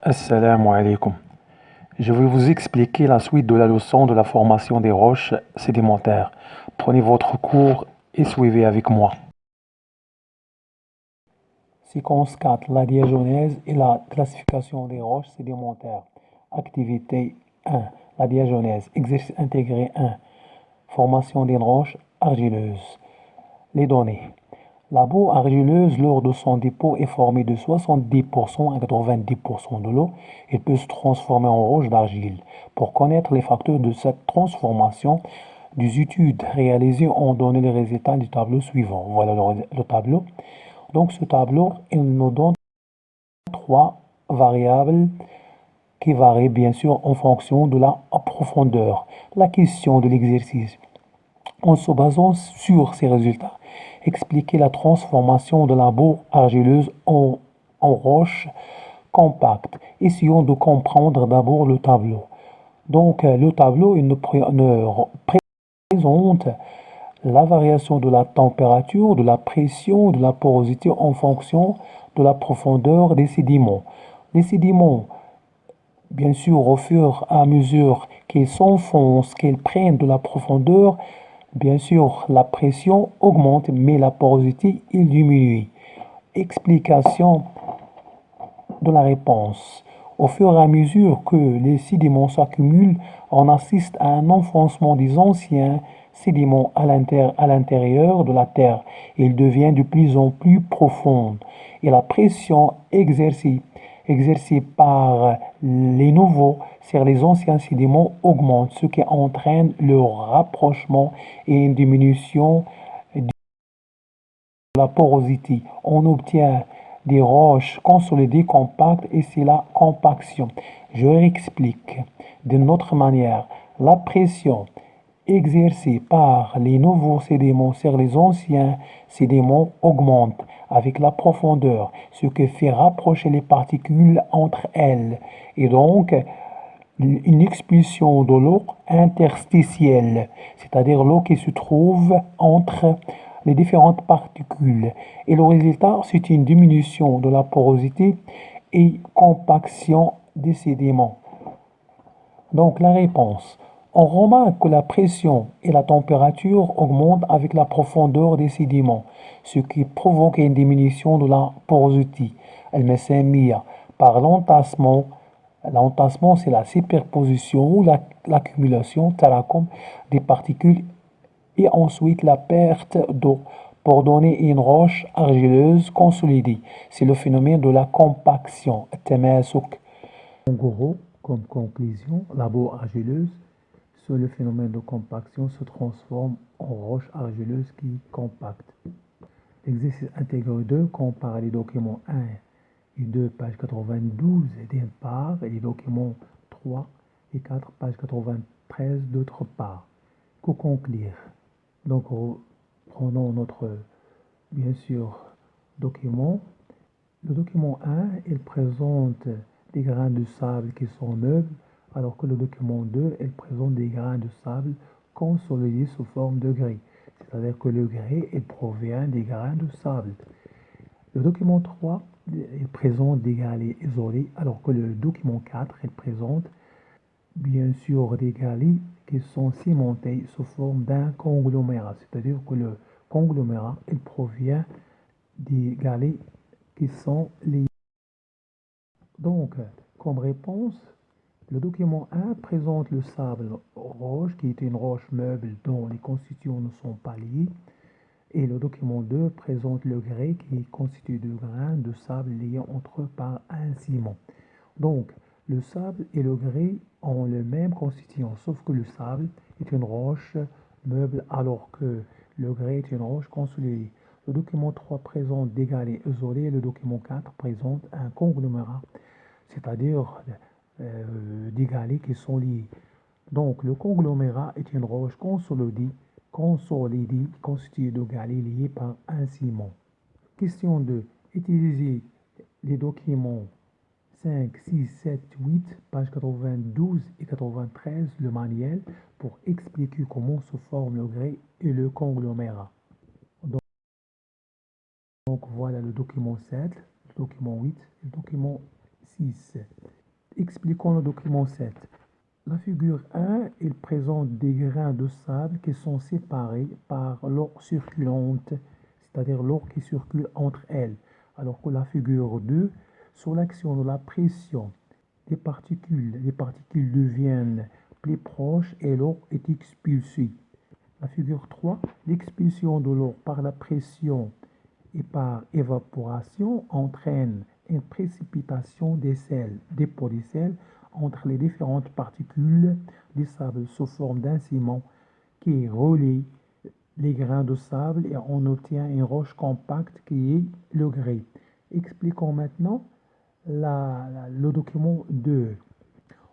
Assalamu alaikum. Je vais vous expliquer la suite de la leçon de la formation des roches sédimentaires. Prenez votre cours et suivez avec moi. Séquence 4. La diagenèse et la classification des roches sédimentaires. Activité 1. La diagenèse. Exercice intégré 1. Formation des roches argileuses. Les données. La boue argileuse, lors de son dépôt, est formée de 70% à 90% de l'eau. Elle peut se transformer en roche d'argile. Pour connaître les facteurs de cette transformation, des études réalisées ont donné les résultats du tableau suivant. Voilà le tableau. Donc ce tableau, il nous donne trois variables qui varient bien sûr en fonction de la profondeur. La question de l'exercice. En se basant sur ces résultats, expliquer la transformation de la boue argileuse en roche compacte. Essayons de comprendre d'abord le tableau. Donc, le tableau il ne présente la variation de la température, de la pression, de la porosité en fonction de la profondeur des sédiments. Les sédiments, bien sûr, au fur et à mesure qu'ils s'enfoncent, qu'ils prennent de la profondeur, bien sûr, la pression augmente, mais la porosité, il diminue. Explication de la réponse. Au fur et à mesure que les sédiments s'accumulent, on assiste à un enfoncement des anciens sédiments à l'intérieur de la Terre. Il devient de plus en plus profond. Et la pression exercée par les nouveaux sur les anciens sédiments augmente, ce qui entraîne leur rapprochement et une diminution de la porosité. On obtient des roches consolidées compactes et c'est la compaction. Je réexplique d'une autre manière. La pression exercée par les nouveaux sédiments sur les anciens sédiments augmente avec la profondeur, ce qui fait rapprocher les particules entre elles et donc une expulsion de l'eau interstitielle, c'est-à-dire l'eau qui se trouve entre les différentes particules. Et le résultat, c'est une diminution de la porosité et compaction des sédiments. Donc la réponse. On remarque que la pression et la température augmentent avec la profondeur des sédiments, ce qui provoque une diminution de la porosité. المسامية par l'entassement. L'entassement, c'est la superposition ou l'accumulation تراكم des particules et ensuite la perte d'eau pour donner une roche argileuse consolidée. C'est le phénomène de la compaction. التماسك. En gros, comme conclusion, la boue argileuse, sur le phénomène de compaction, se transforme en roche argileuse qui est compacte. L'exercice intégré 2 compare les documents 1 et 2, page 92 d'une part, et les documents 3 et 4, page 93 d'autre part. Que conclure? Donc, prenons notre, bien sûr, document. Le document 1, il présente des grains de sable qui sont meubles, alors que le document 2, il présente des grains de sable consolidés sous forme de grès. C'est-à-dire que le grès, il provient des grains de sable. Le document 3, il présente des galets isolés, alors que le document 4, il présente bien sûr des galets qui sont cimentés sous forme d'un conglomérat. C'est-à-dire que le conglomérat, il provient des galets qui sont liés. Donc, comme réponse, le document 1 présente le sable roche, qui est une roche meuble dont les constituants ne sont pas liés. Et le document 2 présente le grès, qui est constitué de grains de sable liés entre eux par un ciment. Donc, le sable et le grès ont le même constituant, sauf que le sable est une roche meuble alors que le grès est une roche consolidée. Le document 3 présente des galets isolés et le document 4 présente un conglomérat, c'est-à-dire des galets qui sont liés. Donc, le conglomérat est une roche consolidée constituée de galets liés par un ciment. Question 2. Utilisez les documents 5, 6, 7, 8, pages 92 et 93, le manuel, pour expliquer comment se forment le grès et le conglomérat. Donc voilà le document 7, le document 8, le document 6. 6. Expliquons le document 7. La figure 1, il présente des grains de sable qui sont séparés par l'eau circulante, c'est-à-dire l'eau qui circule entre elles. Alors que la figure 2, sous l'action de la pression des particules, les particules deviennent plus proches et l'eau est expulsée. La figure 3, l'expulsion de l'eau par la pression et par évaporation entraîne une précipitation des sels, dépôt des sels entre les différentes particules du sable sous forme d'un ciment qui relie les grains de sable et on obtient une roche compacte qui est le grès. Expliquons maintenant le document 2.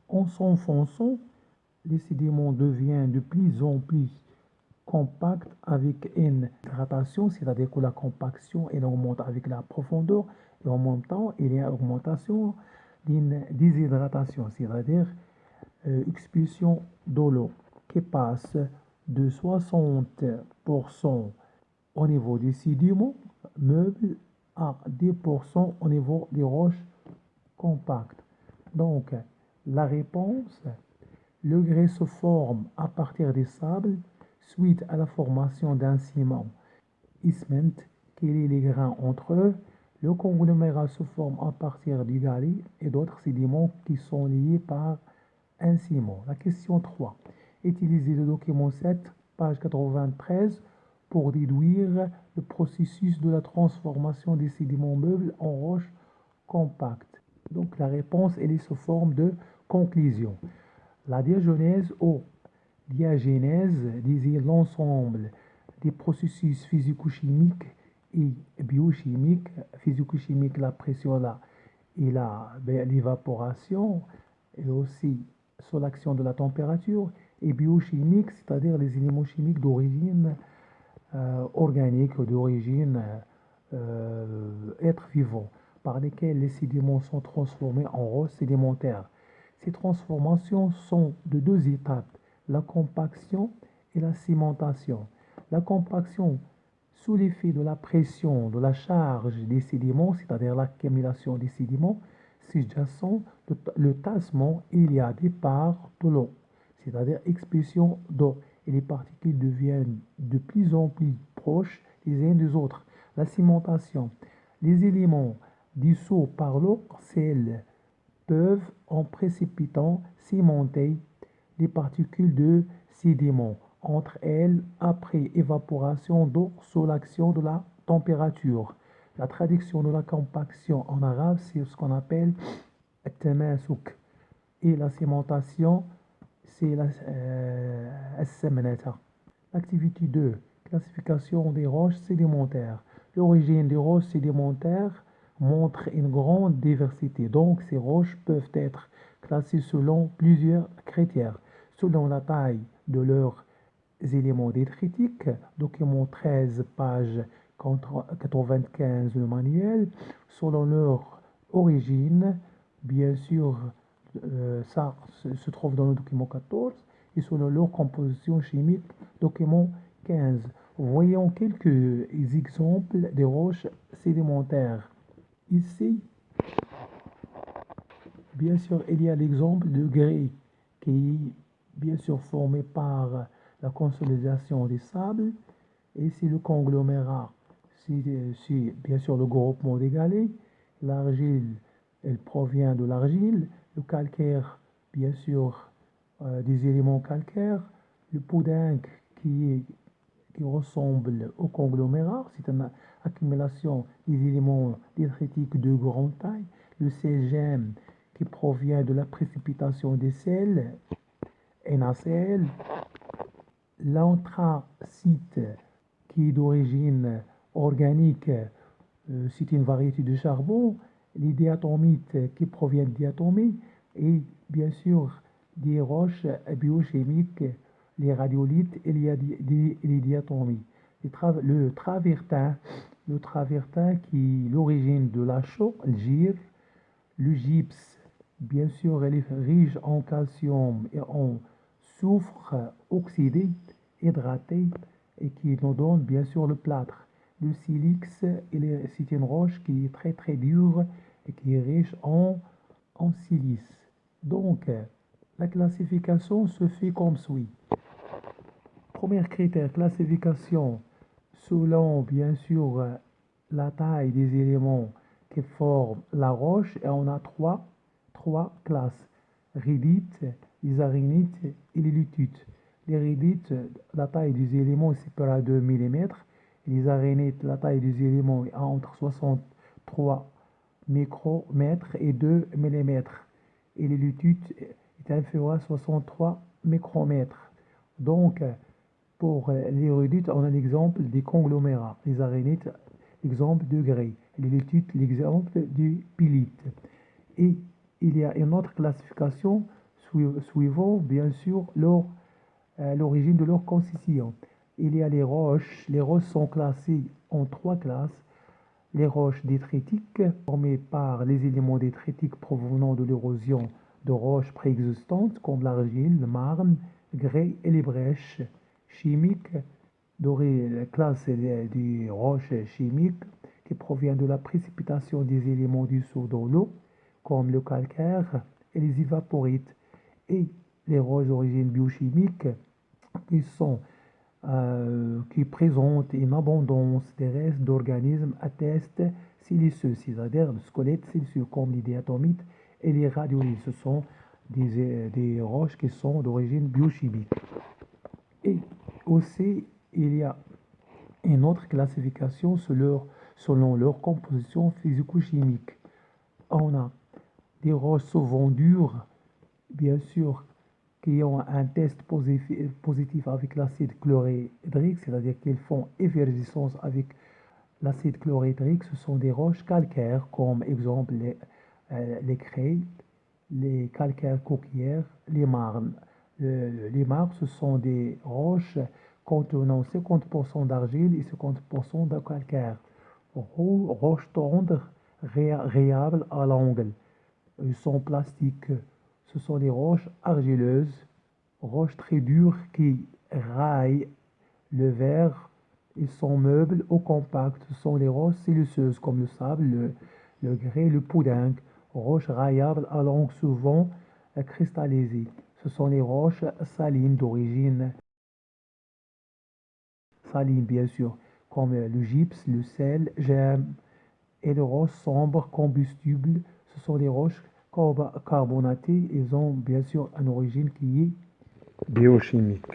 En s'enfonçant, les sédiments deviennent de plus en plus compacts avec une hydratation, c'est-à-dire que la compaction elle augmente avec la profondeur et en même temps il y a augmentation d'une déshydratation, c'est-à-dire expulsion de l'eau qui passe de 60% au niveau des sédiments meubles à 10% au niveau des roches compactes. Donc, la réponse, le grès se forme à partir des sables suite à la formation d'un ciment isthment qui lie les grains entre eux. Le conglomérat se forme à partir du galets et d'autres sédiments qui sont liés par un ciment. La question 3. Utilisez le document 7, page 93, pour déduire le processus de la transformation des sédiments meubles en roches compactes. Donc la réponse elle est sous forme de conclusion. La diagenèse ou diagénèse désigne l'ensemble des processus physico-chimiques et biochimiques. Physico-chimique, la pression là, et l'évaporation, et aussi sous l'action de la température, et biochimique, c'est-à-dire les éléments chimiques d'origine organique, d'origine être vivant, par lesquels les sédiments sont transformés en roches sédimentaires. Ces transformations sont de deux étapes, la compaction et la cimentation. La compaction sous l'effet de la pression, de la charge des sédiments, c'est-à-dire l'accumulation des sédiments sous-jacents, le tassement, il y a départ de l'eau, c'est-à-dire expulsion d'eau, et les particules deviennent de plus en plus proches les uns des autres. La cimentation, les éléments dissous par l'eau scellent peuvent, en précipitant, cimenter les particules de sédiments entre elles après évaporation d'eau sous l'action de la température. La traduction de la compaction en arabe, c'est ce qu'on appelle التماسك. Et la cimentation, c'est la السمنة. Activité 2. Classification des roches sédimentaires. L'origine des roches sédimentaires montre une grande diversité. Donc, ces roches peuvent être classées selon plusieurs critères. Selon la taille de leurs éléments détritiques, document 13, page 95, le manuel. Selon leur origine, bien sûr, ça se trouve dans le document 14, et selon leur composition chimique, document 15. Voyons quelques exemples de roches sédimentaires. Ici, bien sûr, il y a l'exemple de grès qui est bien sûr formé par la consolidation des sables. Et c'est le conglomérat, c'est bien sûr le groupement des galets. L'argile, elle provient de l'argile. Le calcaire, bien sûr, des éléments calcaires. Le poudingue qui ressemble au conglomérat, c'est une accumulation des éléments détritiques de grande taille. Le sélgème qui provient de la précipitation des sels, NaCl. L'anthracite qui est d'origine organique, c'est une variété de charbon. Les diatomites qui proviennent de diatomées et bien sûr des roches biochimiques, les radiolites et les diatomies. Le travertin qui est l'origine de la chaux, le gir, le gypse, bien sûr, elle est riche en calcium et en soufre oxydé, hydraté, et qui nous donne bien sûr le plâtre. Le silex, c'est une roche qui est très très dure et qui est riche en en silice. Donc, la classification se fait comme suit. Premier critère, classification selon bien sûr la taille des éléments qui forment la roche. Et on a trois classes, rhydites, les arénites et les lutites. Les rhydites, la taille des éléments est supérieure à 2 mm. Les arénites, la taille des éléments est entre 63 micromètres et 2 mm. Et les lutites est inférieure à 63 micromètres. Donc, pour les rhydites, on a l'exemple des conglomérats, les arénites, l'exemple de grès, les lutites, l'exemple du pylite. Et il y a une autre classification suivant, bien sûr, l'origine de leur constitution. Il y a les roches. Les roches sont classées en trois classes. Les roches détritiques, formées par les éléments détritiques provenant de l'érosion de roches préexistantes, comme l'argile, le marne, le grès et les brèches chimiques. Doré, la classe des roches chimiques qui provient de la précipitation des éléments dissous dans l'eau, comme le calcaire et les évaporites, et les roches d'origine biochimique qui sont qui présentent une abondance des restes d'organismes à test siliceux, c'est-à-dire le squelette siliceux, comme les diatomites et les radiolites. Ce sont des roches qui sont d'origine biochimique. Et aussi, il y a une autre classification selon leur composition physico-chimique. On a des roches souvent dures, bien sûr, qui ont un test positif avec l'acide chlorhydrique, c'est-à-dire qu'ils font effervescence avec l'acide chlorhydrique. Ce sont des roches calcaires, comme exemple les craies, les calcaires coquillères, les marnes. Les marnes, ce sont des roches contenant 50% d'argile et 50% de calcaire. Roches tendres, rayables à l'angle. Ils sont plastiques. Ce sont des roches argileuses, roches très dures qui raillent le verre. Ils sont meubles ou compacts. Ce sont des roches siliceuses comme le sable, le grès, le pudding. Roches raillables à l'angle souvent cristallisées. Ce sont les roches salines d'origine saline, bien sûr, comme le gypse, le sel, gemme et les roches sombres combustibles. Ce sont des roches carbonatées. Ils ont bien sûr une origine qui est biochimique.